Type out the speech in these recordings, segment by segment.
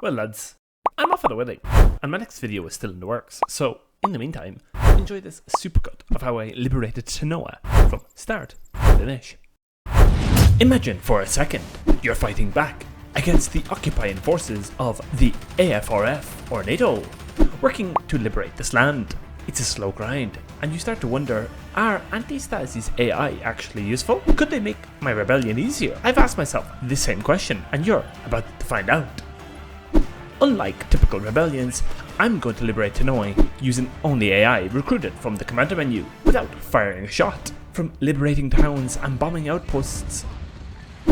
Well lads, I'm off at a wedding, and my next video is still in the works, so in the meantime, enjoy this supercut of how I liberated Tanoa from start to finish. Imagine for a second, you're fighting back against the occupying forces of the AFRF or NATO, working to liberate this land. It's a slow grind, and you start to wonder, are Antistasi's AI actually useful? Could they make my rebellion easier? I've asked myself this same question, and you're about to find out. Unlike typical rebellions, I'm going to liberate Tanoa using only AI recruited from the commander menu without firing a shot. From liberating towns and bombing outposts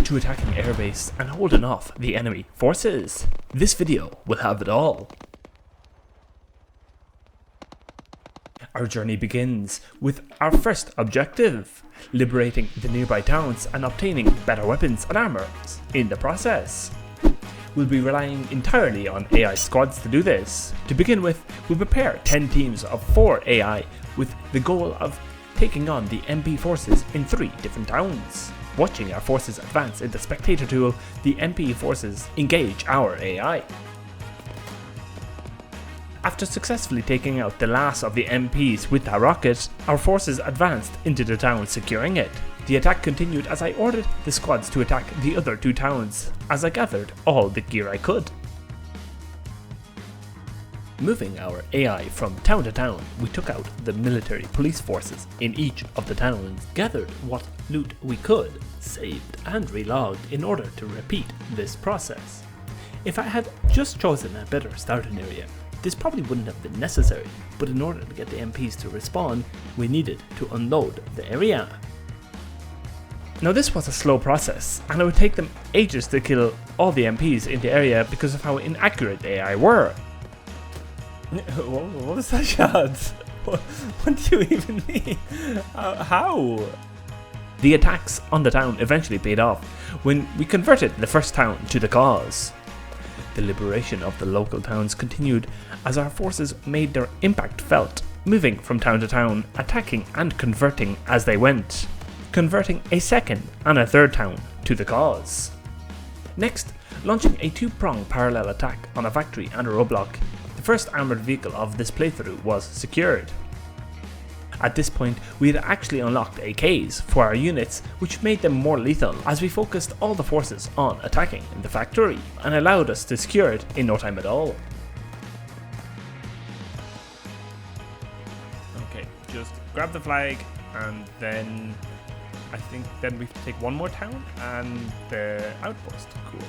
to attacking airbase and holding off the enemy forces. This video will have it all. Our journey begins with our first objective, liberating the nearby towns and obtaining better weapons and armor in the process. We'll be relying entirely on AI squads to do this. To begin with, we'll prepare 10 teams of 4 AI with the goal of taking on the MP forces in 3 different towns. Watching our forces advance in the spectator tool, the MP forces engage our AI. After successfully taking out the last of the MPs with our rocket, our forces advanced into the town, securing it. The attack continued as I ordered the squads to attack the other 2 towns, as I gathered all the gear I could. Moving our AI from town to town, we took out the military police forces in each of the towns, gathered what loot we could, saved and relogged in order to repeat this process. If I had just chosen a better starting area, this probably wouldn't have been necessary, but in order to get the MPs to respawn, we needed to unload the area. Now this was a slow process, and it would take them ages to kill all the MPs in the area because of how inaccurate the AI were. What was that shot? What do you even mean? How? The attacks on the town eventually paid off when we converted the first town to the cause. The liberation of the local towns continued as our forces made their impact felt, moving from town to town, attacking and converting as they went, converting a second and a third town to the cause. Next, launching a 2-pronged parallel attack on a factory and a roadblock, the first armoured vehicle of this playthrough was secured. At this point, we had actually unlocked AKs for our units, which made them more lethal as we focused all the forces on attacking the factory and allowed us to secure it in no time at all. Okay, just grab the flag and then I think then we take one more town and the outpost. Cool.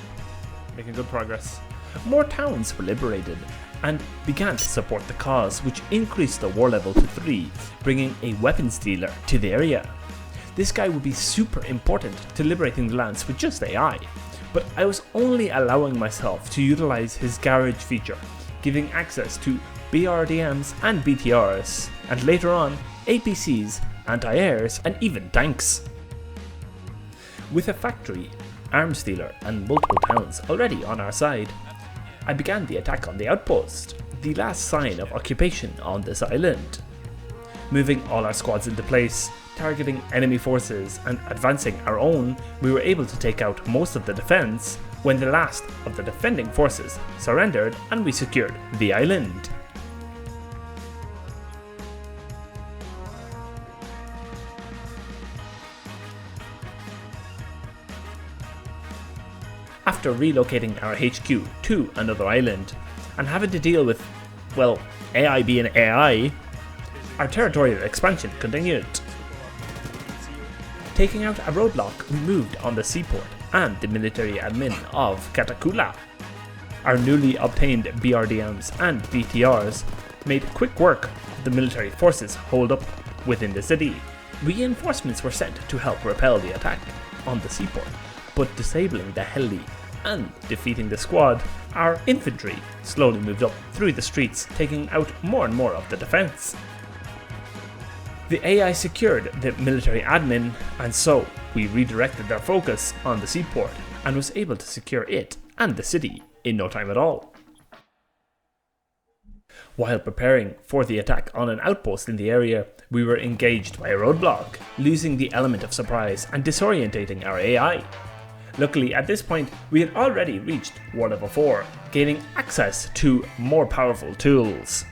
Making good progress. More towns were liberated and began to support the cause, which increased the war level to 3, bringing a weapons dealer to the area. This guy would be super important to liberating the lands with just AI, but I was only allowing myself to utilize his garage feature, giving access to BRDMs and BTRs, and later on APCs, anti-airs and even tanks. With a factory, arms dealer and multiple towns already on our side, I began the attack on the outpost, the last sign of occupation on this island. Moving all our squads into place, targeting enemy forces and advancing our own, we were able to take out most of the defense when the last of the defending forces surrendered and we secured the island. After relocating our HQ to another island and having to deal with, well, AI being AI, our territorial expansion continued. Taking out a roadblock, we moved on the seaport and the military admin of Katakula. Our newly obtained BRDMs and BTRs made quick work of the military forces holed up within the city. Reinforcements were sent to help repel the attack on the seaport, but disabling the heli and defeating the squad, our infantry slowly moved up through the streets, taking out more and more of the defense. The AI secured the military admin, and so we redirected their focus on the seaport and was able to secure it and the city in no time at all. While preparing for the attack on an outpost in the area, we were engaged by a roadblock, losing the element of surprise and disorientating our AI. Luckily, at this point, we had already reached War Level 4, gaining access to more powerful tools.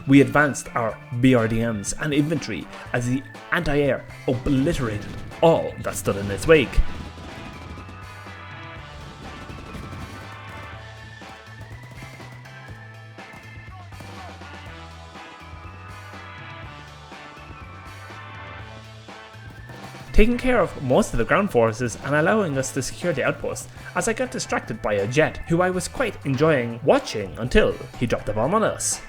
We advanced our BRDMs and infantry as the anti-air obliterated all that stood in its wake. Taking care of most of the ground forces and allowing us to secure the outpost, as I got distracted by a jet who I was quite enjoying watching until he dropped a bomb on us.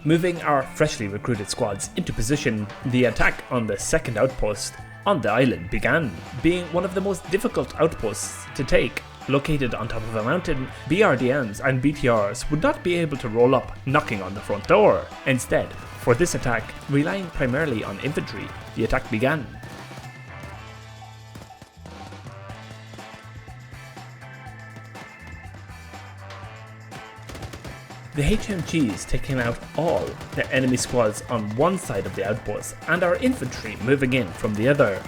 Moving our freshly recruited squads into position, the attack on the second outpost on the island began. Being one of the most difficult outposts to take, located on top of a mountain, BRDMs and BTRs would not be able to roll up knocking on the front door. Instead, for this attack, relying primarily on infantry, the attack began. The HMGs taking out all the enemy squads on one side of the outpost and our infantry moving in from the other.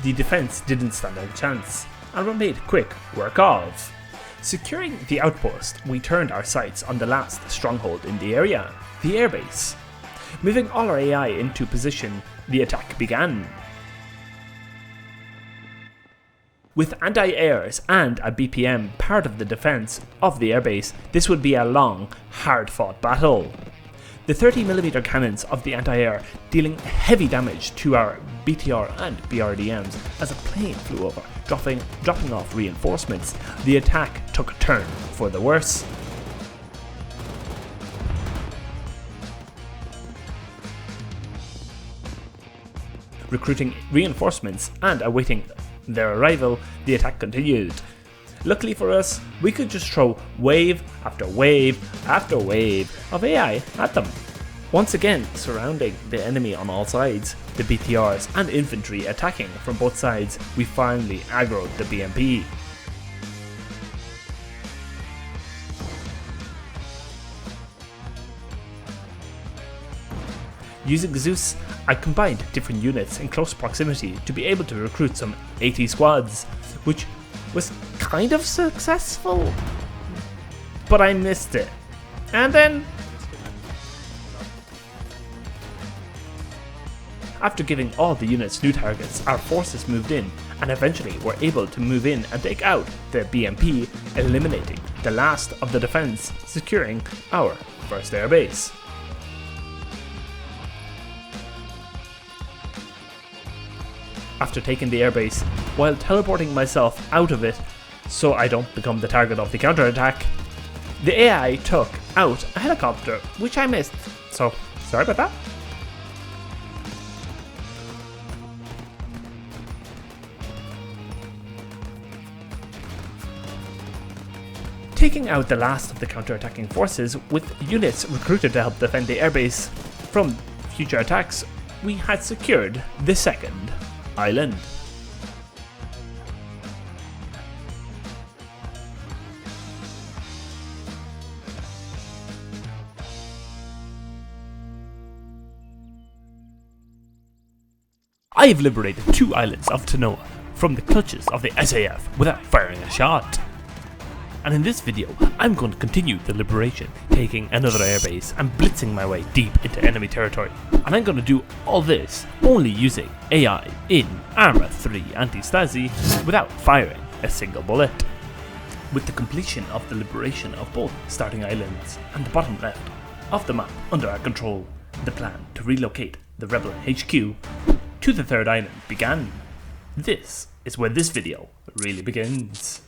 The defense didn't stand a chance and were made quick work of. Securing the outpost, we turned our sights on the last stronghold in the area, the airbase. Moving all our AI into position, the attack began. With anti-airs and a BPM part of the defense of the airbase, this would be a long, hard-fought battle. The 30mm cannons of the anti-air dealing heavy damage to our BTR and BRDMs as a plane flew over, dropping off reinforcements. The attack took a turn for the worse. Recruiting reinforcements and awaiting their arrival, the attack continued. Luckily for us, we could just throw wave after wave after wave of AI at them. Once again, surrounding the enemy on all sides, the BTRs and infantry attacking from both sides, we finally aggroed the BMP. Using Zeus, I combined different units in close proximity to be able to recruit some 80 squads, which was kind of successful, but I missed it. And then, after giving all the units new targets, our forces moved in and eventually were able to move in and take out the BMP, eliminating the last of the defense, securing our first airbase. After taking the airbase, while teleporting myself out of it so I don't become the target of the counterattack, the AI took out a helicopter, which I missed, so sorry about that. Taking out the last of the counterattacking forces with units recruited to help defend the airbase from future attacks, we had secured the second island. I have liberated 2 islands of Tanoa from the clutches of the SAF without firing a shot. And in this video, I'm going to continue the liberation, taking another airbase and blitzing my way deep into enemy territory. And I'm going to do all this only using AI in Arma 3 Antistasi without firing a single bullet. With the completion of the liberation of both starting islands and the bottom left of the map under our control, the plan to relocate the rebel HQ to the third island began. This is where this video really begins.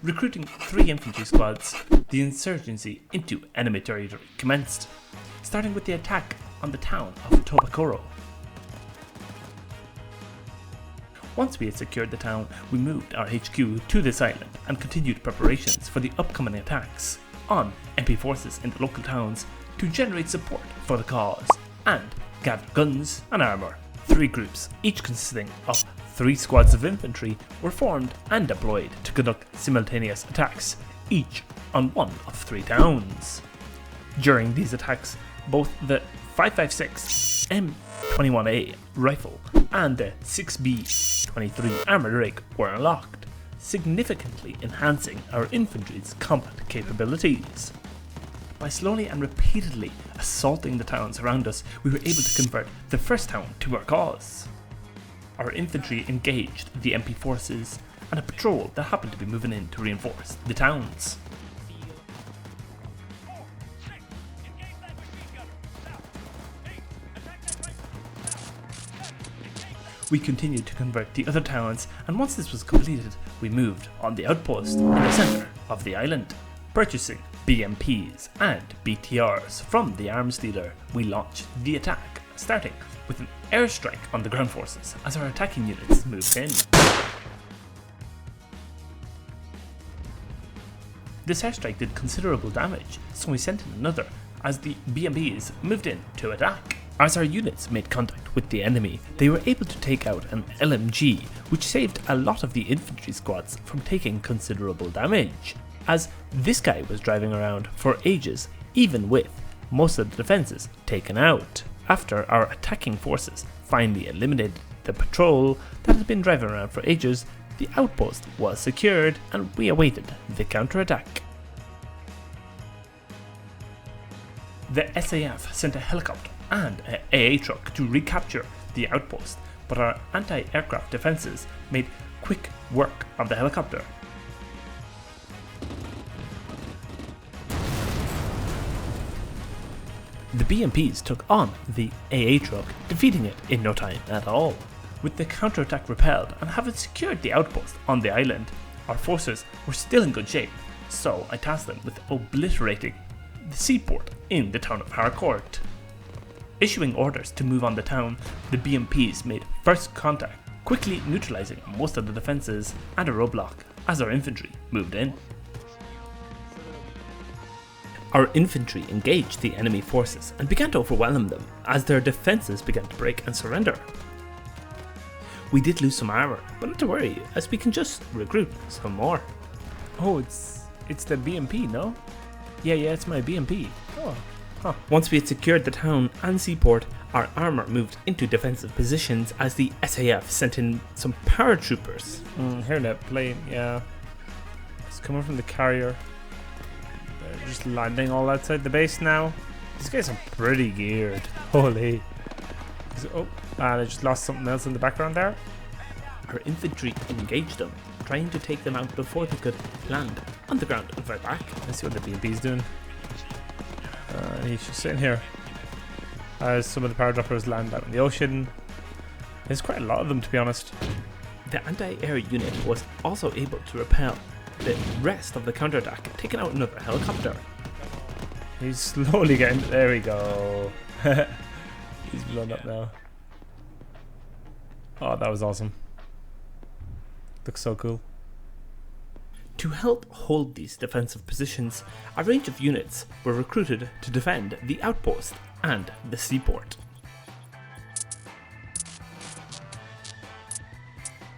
Recruiting 3 infantry squads, the insurgency into enemy territory commenced, starting with the attack on the town of Tobacoro. Once we had secured the town, we moved our HQ to this island and continued preparations for the upcoming attacks on MP forces in the local towns to generate support for the cause and gather guns and armour. 3 groups, each consisting of 3 squads of infantry, were formed and deployed to conduct simultaneous attacks, each on one of 3 towns. During these attacks, both the 5.56 M21A rifle and the 6B23 armoured rig were unlocked, significantly enhancing our infantry's combat capabilities. By slowly and repeatedly assaulting the towns around us, we were able to convert the first town to our cause. Our infantry engaged the MP forces and a patrol that happened to be moving in to reinforce the towns. We continued to convert the other towns, and once this was completed, we moved on the outpost in the centre of the island. Purchasing BMPs and BTRs from the arms dealer, we launched the attack, starting with an airstrike on the ground forces as our attacking units moved in. This airstrike did considerable damage, so we sent in another as the BMPs moved in to attack. As our units made contact with the enemy, they were able to take out an LMG, which saved a lot of the infantry squads from taking considerable damage, as this guy was driving around for ages, even with most of the defences taken out. After our attacking forces finally eliminated the patrol that had been driving around for ages, the outpost was secured and we awaited the counterattack. The SAF sent a helicopter and an AA truck to recapture the outpost, but our anti-aircraft defences made quick work of the helicopter. The BMPs took on the AA truck, defeating it in no time at all. With the counterattack repelled and having secured the outpost on the island, our forces were still in good shape, so I tasked them with obliterating the seaport in the town of Harcourt. Issuing orders to move on the town, the BMPs made first contact, quickly neutralising most of the defences and a roadblock as our infantry moved in. Our infantry engaged the enemy forces and began to overwhelm them as their defences began to break and surrender. We did lose some armour, but not to worry, as we can just recruit some more. Oh, it's the BMP, no? Yeah, it's my BMP. Oh. Huh. Once we had secured the town and seaport, our armour moved into defensive positions as the SAF sent in some paratroopers. Hearing that plane, yeah. It's coming from the carrier. They're just landing all outside the base now. These guys are pretty geared. Holy. Oh, I just lost something else in the background there. Our infantry engaged them, trying to take them out before they could land on the ground and fight back. Let's see what the BMP's doing. He's just sitting here as some of the paradroppers land out in the ocean. There's quite a lot of them, to be honest. The anti-air unit was also able to repel the rest of the counterattack, taking out another helicopter. He's slowly getting... There we go. He's blown up now. Oh, that was awesome. Looks so cool. To help hold these defensive positions, a range of units were recruited to defend the outpost and the seaport.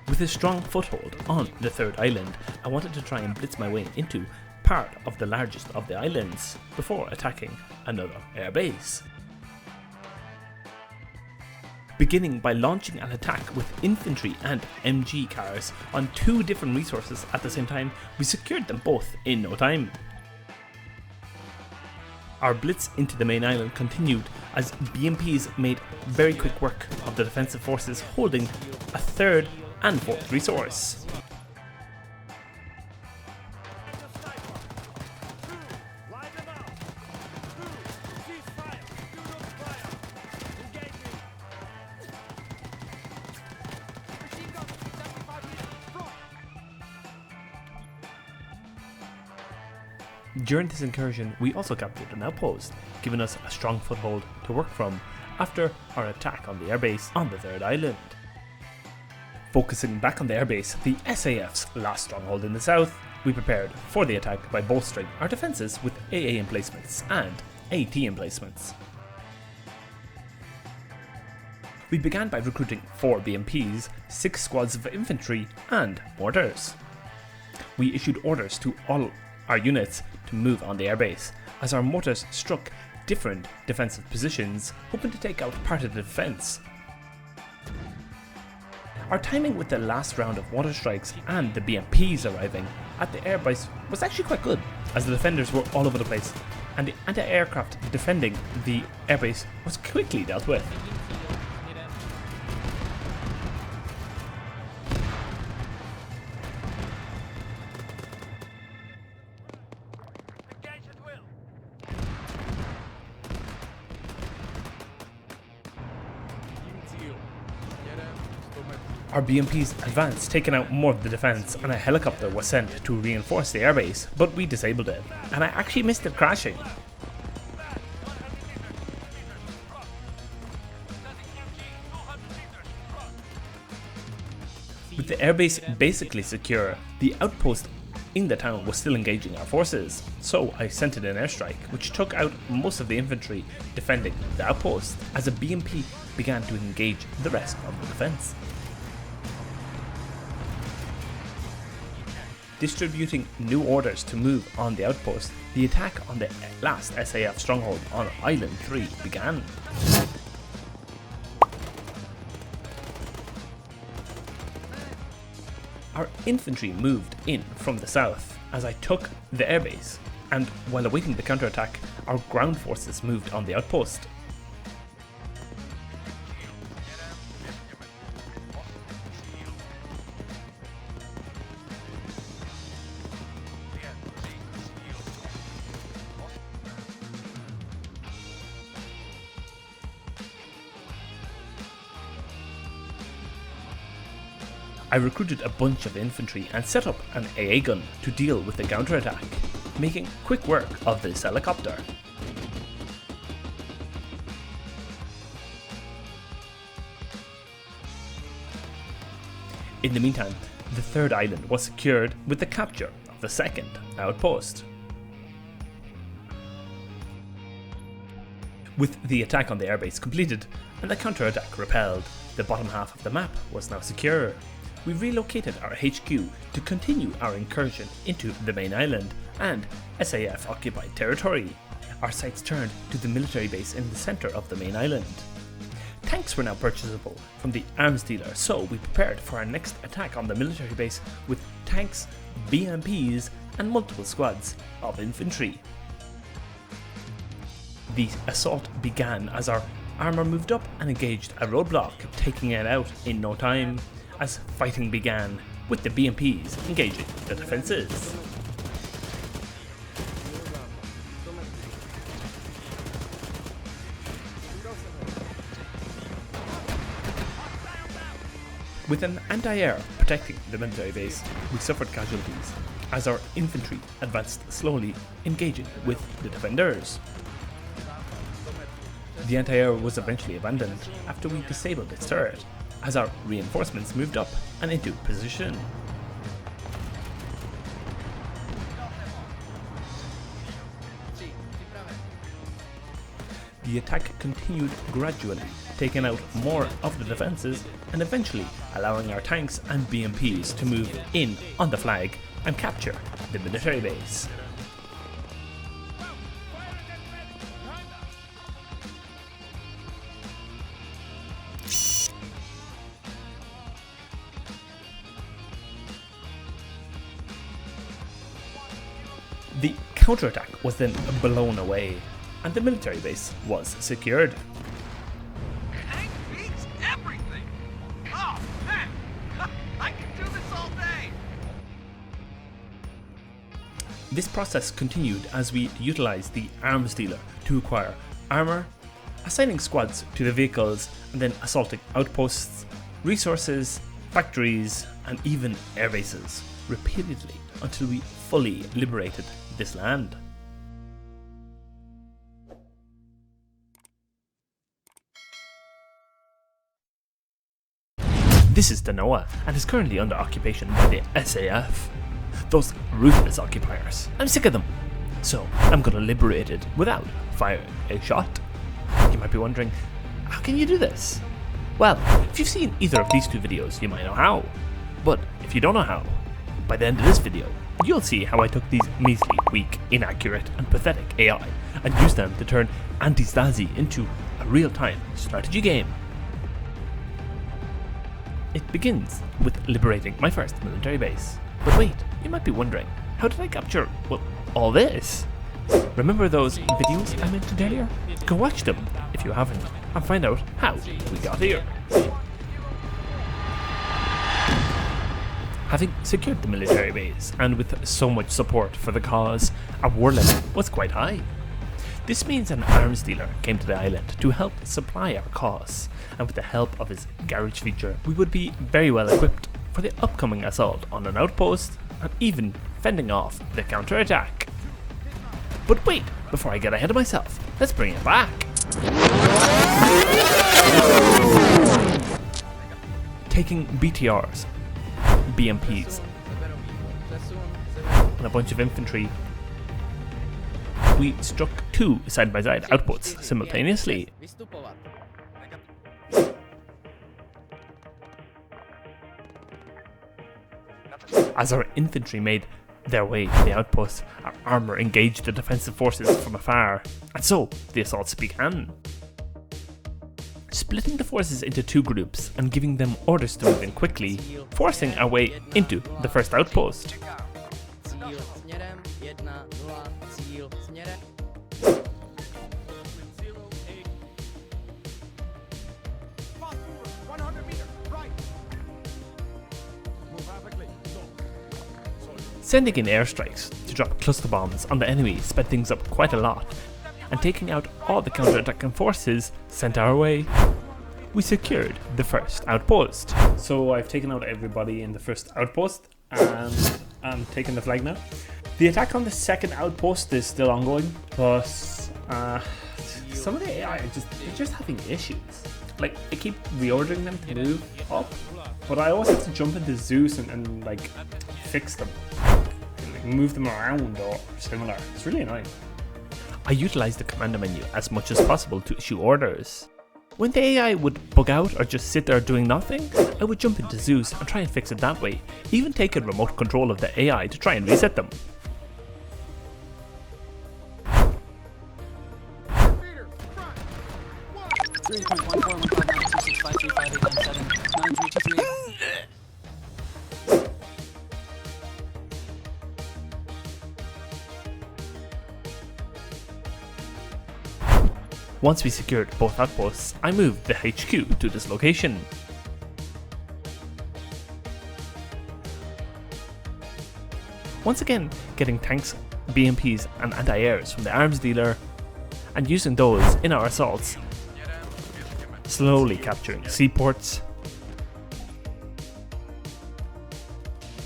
With a strong foothold on the third island, I wanted to try and blitz my way into part of the largest of the islands before attacking another airbase. Beginning by launching an attack with infantry and MG cars on 2 different resources at the same time, we secured them both in no time. Our blitz into the main island continued as BMPs made very quick work of the defensive forces holding a 3rd and 4th resource. During this incursion, we also captured an outpost, giving us a strong foothold to work from after our attack on the airbase on the 3rd island. Focusing back on the airbase, the SAF's last stronghold in the south, We prepared for the attack by bolstering our defences with AA emplacements and AT emplacements. We began by recruiting 4 BMPs, 6 squads of infantry and mortars. We issued orders to all our units to move on the airbase, as our mortars struck different defensive positions, hoping to take out part of the defence. Our timing with the last round of water strikes and the BMPs arriving at the airbase was actually quite good, as the defenders were all over the place, and the anti-aircraft defending the airbase was quickly dealt with. Our BMPs advanced, taking out more of the defence, and a helicopter was sent to reinforce the airbase, but we disabled it, and I actually missed it crashing. With the airbase basically secure, the outpost in the town was still engaging our forces, so I sent in an airstrike, which took out most of the infantry defending the outpost, as a BMP began to engage the rest of the defence. Distributing new orders to move on the outpost, the attack on the last SAF stronghold on Island 3 began. Our infantry moved in from the south as I took the airbase, and while awaiting the counterattack, our ground forces moved on the outpost. I recruited a bunch of infantry and set up an AA gun to deal with the counterattack, making quick work of this helicopter. In the meantime, the third island was secured with the capture of the second outpost. With the attack on the airbase completed and the counterattack repelled, the bottom half of the map was now secure. We relocated our HQ to continue our incursion into the main island and SAF occupied territory. Our sights turned to the military base in the centre of the main island. Tanks were now purchasable from the arms dealer, so we prepared for our next attack on the military base with tanks, BMPs and multiple squads of infantry. The assault began as our Arma moved up and engaged a roadblock, taking it out in no time, as fighting began, with the BMPs engaging the defences. With an anti-air protecting the military base, we suffered casualties, as our infantry advanced slowly, engaging with the defenders. The anti-air was eventually abandoned after we disabled its turret, as our reinforcements moved up and into position. The attack continued gradually, taking out more of the defences and eventually allowing our tanks and BMPs to move in on the flag and capture the military base. The counterattack was then blown away, and the military base was secured. Tank beats everything! Oh, man! I can do this all day! This process continued as we utilised the arms dealer to acquire armour, assigning squads to the vehicles, and then assaulting outposts, resources, factories, and even air bases, repeatedly until we fully liberated this land. This is Tanoa and is currently under occupation by the SAF. those ruthless occupiers. I'm sick of them. So I'm gonna liberate it without firing a shot. You might be wondering, how can you do this? Well, if you've seen either of these two videos, you might know how. But if you don't know how, by the end of this video, you'll see how I took these measly, weak, inaccurate, and pathetic AI and used them to turn Antistasi into a real-time strategy game. It begins with liberating my first military base. But wait, you might be wondering, how did I capture, well, all this? Remember those videos I mentioned earlier? Go watch them if you haven't and find out how we got here. Having secured the military base, and with so much support for the cause, our war level was quite high. This means an arms dealer came to the island to help supply our cause, and with the help of his garage feature, we would be very well equipped for the upcoming assault on an outpost, and even fending off the counter-attack. But wait, before I get ahead of myself, let's bring it back. Taking BTRs, BMPs, and a bunch of infantry, we struck two side-by-side outposts simultaneously. As our infantry made their way to the outpost, our armour engaged the defensive forces from afar, and so the assaults began. Splitting the forces into two groups and giving them orders to move in quickly, forcing our way into the first outpost. Sending in airstrikes to drop cluster bombs on the enemy sped things up quite a lot, and taking out all the counter-attacking forces sent our way, we secured the first outpost. So I've taken out everybody in the first outpost, and I'm taking the flag now. The attack on the second outpost is still ongoing, but some of the AI they're just having issues. Like, I keep reordering them to move up, but I always have to jump into Zeus and like fix them, and, like, move them around or similar. It's really annoying. I utilized the command menu as much as possible to issue orders. When the AI would bug out or just sit there doing nothing, I would jump into Zeus and try and fix it that way, even taking remote control of the AI to try and reset them. Once we secured both outposts, I moved the HQ to this location. Once again, getting tanks, BMPs and anti-airs from the arms dealer, and using those in our assaults, slowly capturing seaports,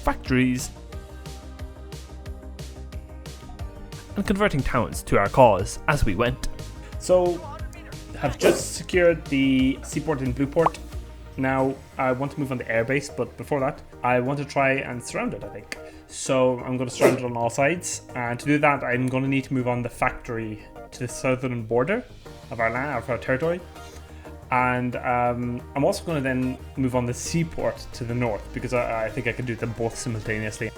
factories, and converting towns to our cause as we went. So, I've just secured the seaport in Blueport. Now, I want to move on the airbase, but before that, I want to try and surround it, I think. So, I'm going to surround it on all sides, and to do that, I'm going to need to move on the factory to the southern border of our land, of our territory. And I'm also going to then move on the seaport to the north, because I think I can do them both simultaneously.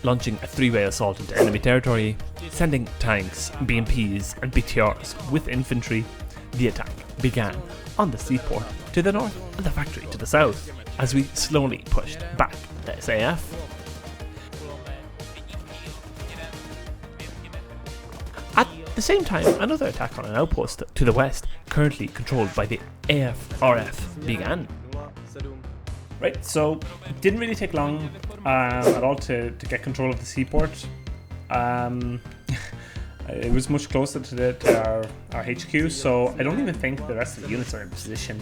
Launching a three-way assault into enemy territory, sending tanks, BMPs and BTRs with infantry, the attack began on the seaport to the north and the factory to the south, as we slowly pushed back the SAF. At the same time, another attack on an outpost to the west, currently controlled by the AFRF, began. Right, so it didn't really take long at all to get control of the seaport. It was much closer to our HQ, so I don't even think the rest of the units are in position.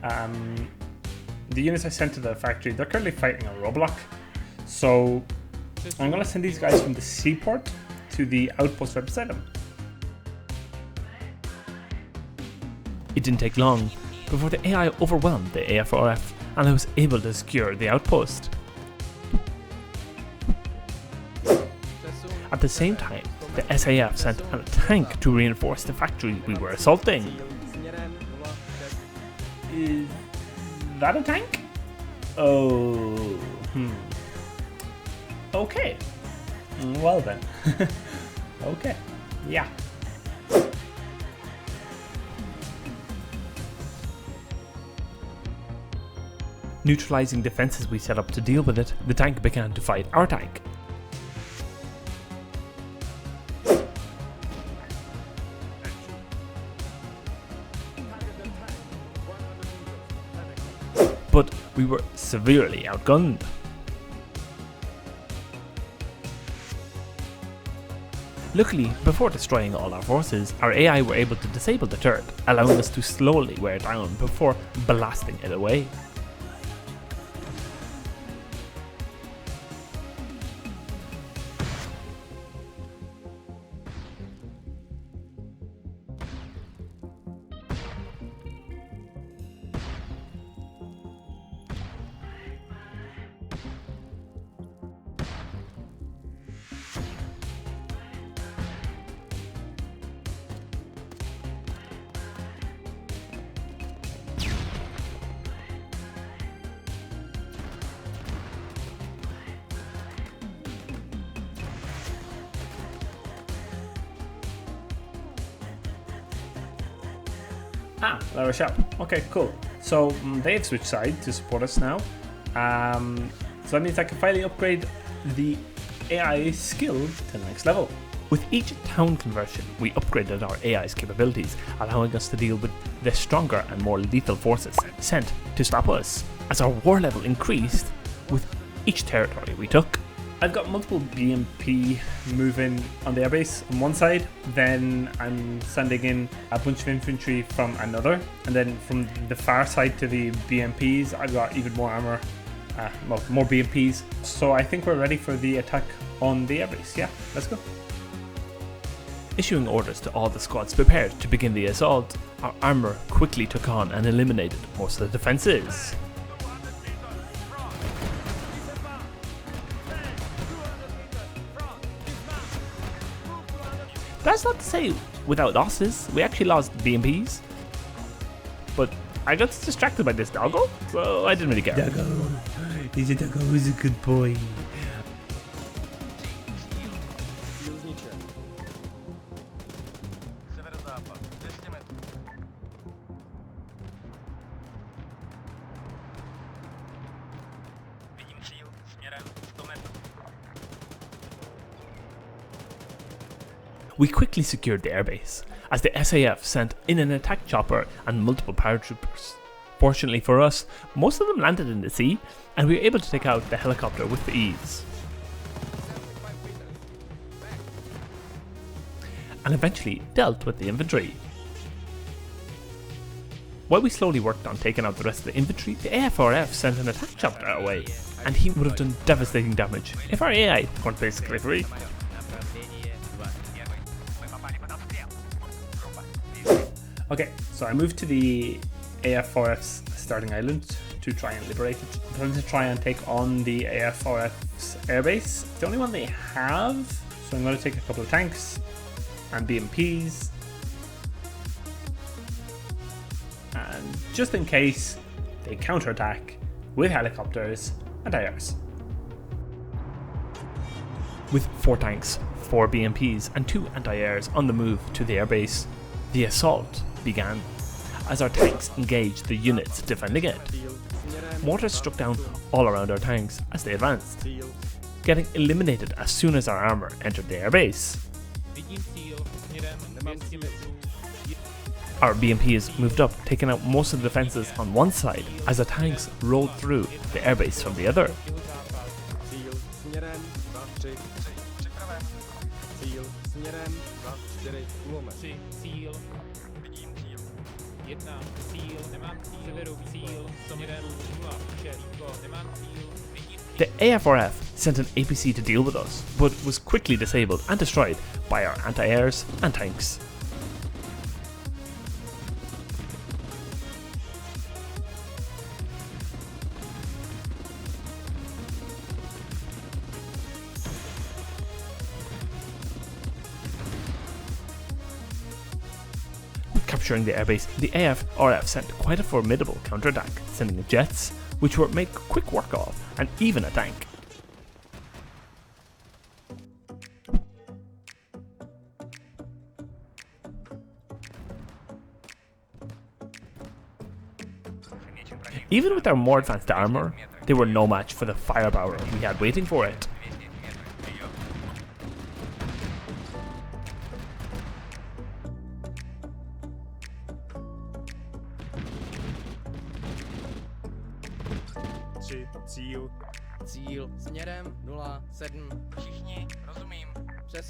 The units I sent to the factory, they're currently fighting a roadblock. So I'm going to send these guys from the seaport to the outpost right beside them. It didn't take long before the AI overwhelmed the AFRF and I was able to secure the outpost. At the same time, the SAF sent a tank to reinforce the factory we were assaulting. Is that a tank? Oh, Okay. Well then. Okay. Yeah. Neutralizing defenses we set up to deal with it, the tank began to fight our tank. But we were severely outgunned. Luckily, before destroying all our forces, our AI were able to disable the turret, allowing us to slowly wear it down before blasting it away. Lower shop. Okay, cool. So they've switched side to support us now. So that means I can finally upgrade the AI skill to the next level. With each town conversion, we upgraded our AI's capabilities, allowing us to deal with the stronger and more lethal forces sent to stop us, as our war level increased with each territory we took. I've got multiple BMP moving on the airbase on one side, then I'm sending in a bunch of infantry from another, and then from the far side to the BMPs, I've got even more armor, more BMPs. So I think we're ready for the attack on the airbase. Yeah, let's go. Issuing orders to all the squads prepared to begin the assault, our armor quickly took on and eliminated most of the defenses. That's not to say without losses. We actually lost BMPs, but I got distracted by this doggo, so I didn't really care. Doggo, he's a doggo, he's a good boy. We quickly secured the airbase, as the SAF sent in an attack chopper and multiple paratroopers. Fortunately for us, most of them landed in the sea, and we were able to take out the helicopter with ease. And eventually dealt with the infantry. While we slowly worked on taking out the rest of the infantry, the AFRF sent an attack chopper our way, and he would have done devastating damage if our AI weren't basically free. Okay, so I moved to the AFRF's starting island to try and liberate it. I'm going to try and take on the AFRF's airbase. It's the only one they have, so I'm going to take a couple of tanks and BMPs. And just in case, they counterattack with helicopters and IRs. With 4 tanks, 4 BMPs and 2 anti-airs on the move to the airbase, the assault began, as our tanks engaged the units defending it. Mortars struck down all around our tanks as they advanced, getting eliminated as soon as our armor entered the airbase. Our BMPs moved up, taking out most of the defenses on one side as the tanks rolled through the airbase from the other. The AFRF sent an APC to deal with us, but was quickly disabled and destroyed by our anti-airs and tanks. capturing the airbase, the AFRF sent quite a formidable counterattack, sending in jets, which were made quick work of, and even a tank. Even with our more advanced armor, they were no match for the firepower we had waiting for it.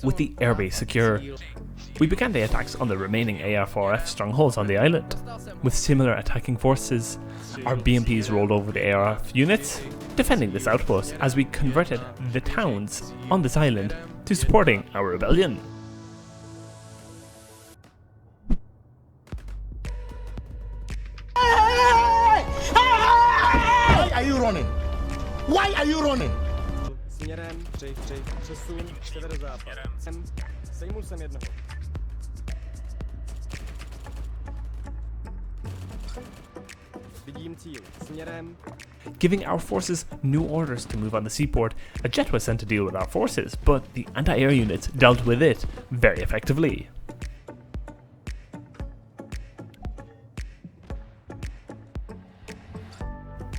With the airbase secure, we began the attacks on the remaining AFRF strongholds on the island. With similar attacking forces, our BMPs rolled over the ARF units, defending this outpost as we converted the towns on this island to supporting our rebellion. Why are you running? Why are you running? Směrem, přesun, severozápad. Sejmul jsem jednoho. Vidím cíl. Směrem. Giving our forces new orders to move on the seaport, a jet was sent to deal with our forces, but the anti-air units dealt with it very effectively.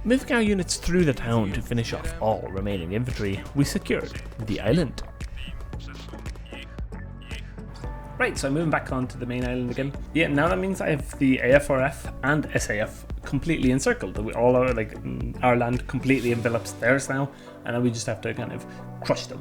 Moving our units through the town to finish off all remaining infantry, we secured the island. Right, so I'm moving back onto the main island again. Yeah, now that means I have the AFRF and SAF completely encircled. We all are like, our land completely envelops theirs now, and now we just have to kind of crush them.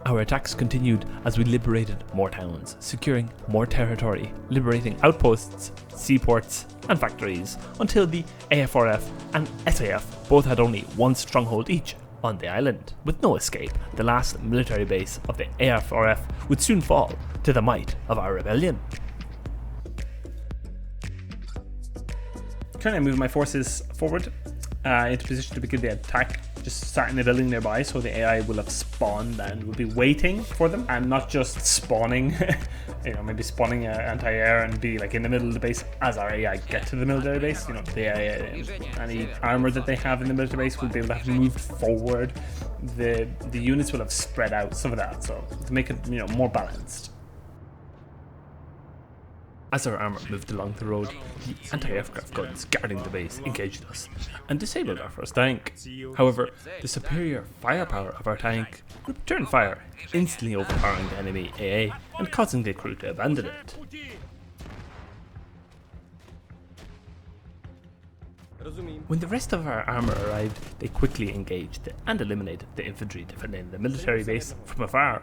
Our attacks continued as we liberated more towns, securing more territory, liberating outposts, seaports, and factories, until the AFRF and SAF both had only one stronghold each on the island. With no escape, the last military base of the AFRF would soon fall to the might of our rebellion. Currently, I move my forces forward into position to begin the attack, just starting the building nearby, so the AI will have spawned and will be waiting for them, and not just spawning, you know, maybe spawning anti-air and be like in the middle of the base as our AI get to the military base. You know, the any armor that they have in the military base will be able to have moved forward. The units will have spread out, some of that, so to make it, you know, more balanced. As our armor moved along the road, the anti-aircraft guns guarding the base engaged us and disabled our first tank. However, the superior firepower of our tank returned fire, instantly overpowering the enemy AA and causing the crew to abandon it. When the rest of our armor arrived, they quickly engaged and eliminated the infantry defending the military base from afar.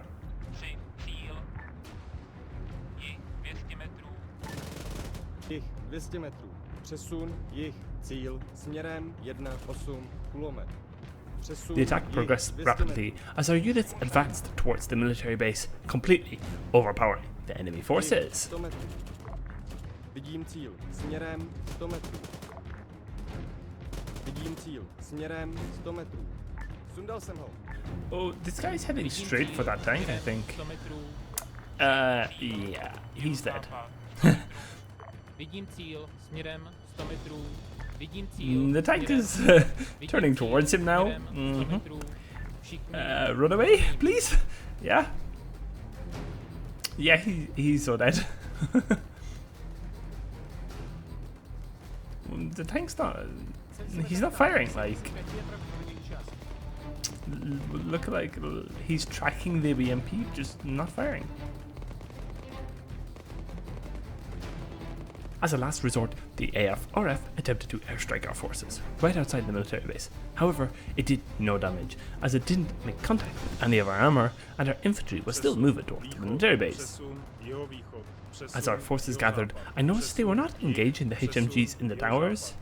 Jih 200 metrů. Přesun, jih, cíl, směrem 1-8 kulomet. Přesun, The attack progressed rapidly as our units advanced towards the military base, completely overpowering the enemy forces. 100 metrů. Vidím cíl, směrem 100 metrů. Vidím cíl, směrem 100 metrů. Sundal jsem ho. Oh, this guy's heading straight for that tank, I think. Yeah, he's dead. Vidím cíl, směrem 100 metrů. Vidím cíl. The tank is turning towards him now. Run away, please. Yeah. Yeah, he's so dead. The tank's not. He's not firing. Like, look like he's tracking the BMP, just not firing. As a last resort, the AFRF attempted to airstrike our forces right outside the military base. However, it did no damage, as it didn't make contact with any of our armor, and our infantry was still moving towards the military base. As our forces gathered, I noticed they were not engaging the HMGs in the towers,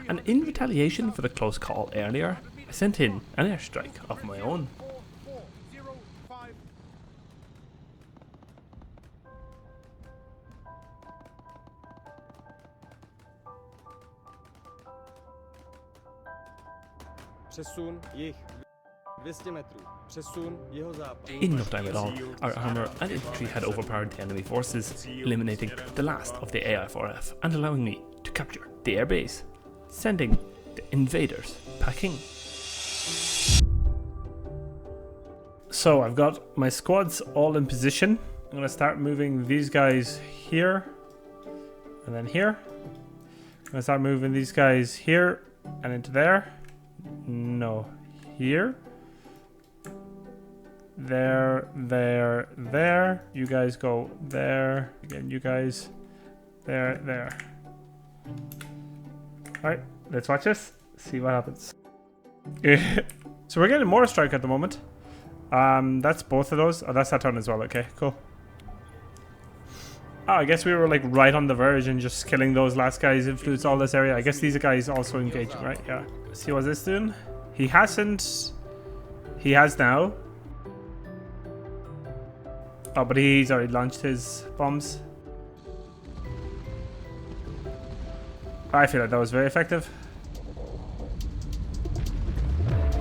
and in retaliation for the close call earlier, I sent in an airstrike of my own. Přesun, jih 200 metrů. Přesun jeho západ. In no time at all, our armor and infantry had overpowered the enemy forces, eliminating the last of the AI-4F and allowing me to capture the airbase, sending the invaders packing. So I've got my squads all in position. I'm going to start moving these guys here and then here. I'm going to start moving these guys here and into there. No, here. There, there, there. You guys go there. Again, you guys there, there. Alright, let's watch this. See what happens. So we're getting more strike at the moment. That's both of those. Oh, that's that turn as well. Okay, cool. Oh, I guess we were like right on the verge and just killing those last guys influenced all this area. I guess these guys also engaging, right? Yeah. See what's this doing? He hasn't. He has now. Oh, but he's already launched his bombs. I feel like that was very effective.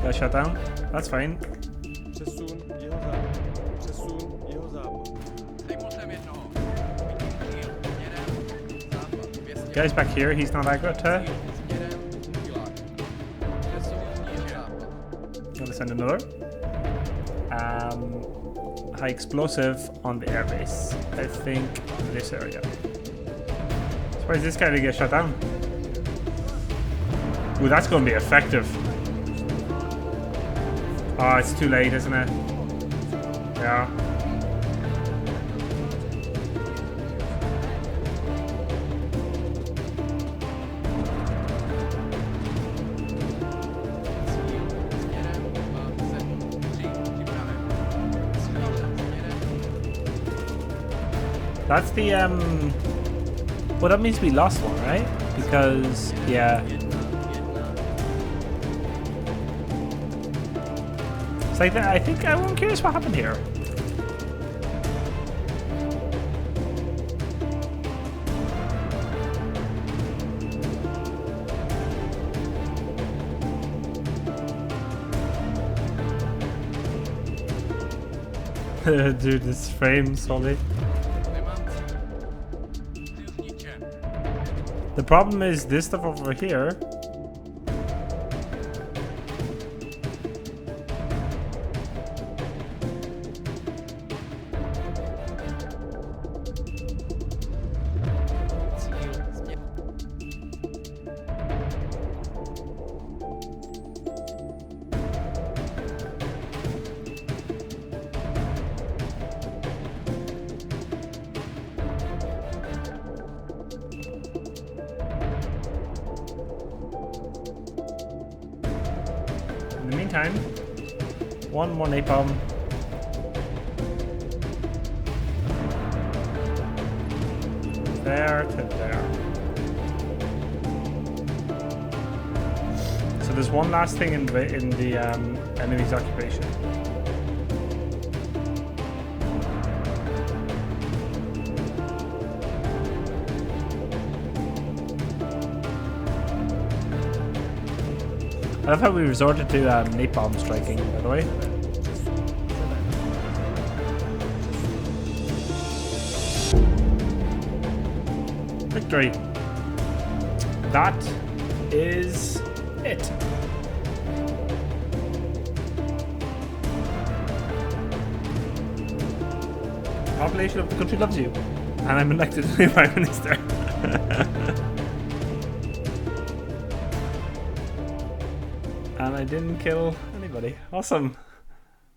Got shut down. That's fine. Přesun jeho západ. Přesun jeho západ. Guys back here, he's not that good, huh? Gonna send another. High explosive on the airbase. I think this area. Surprised this guy didn't get shut down. Ooh, that's gonna be effective. Oh, it's too late, isn't it? Yeah. That's the well, that means we lost one, right? Because yeah. It's like that. I think I'm curious what happened here. Dude, this frame solid. The problem is this stuff over here. In the meantime, one more napalm. There to there. So there's one last thing in the enemy's occupation. I love how we resorted to napalm striking, by the way. Victory. That is it. The population of the country loves you, and I'm elected a new Prime Minister. And I didn't kill anybody. Awesome.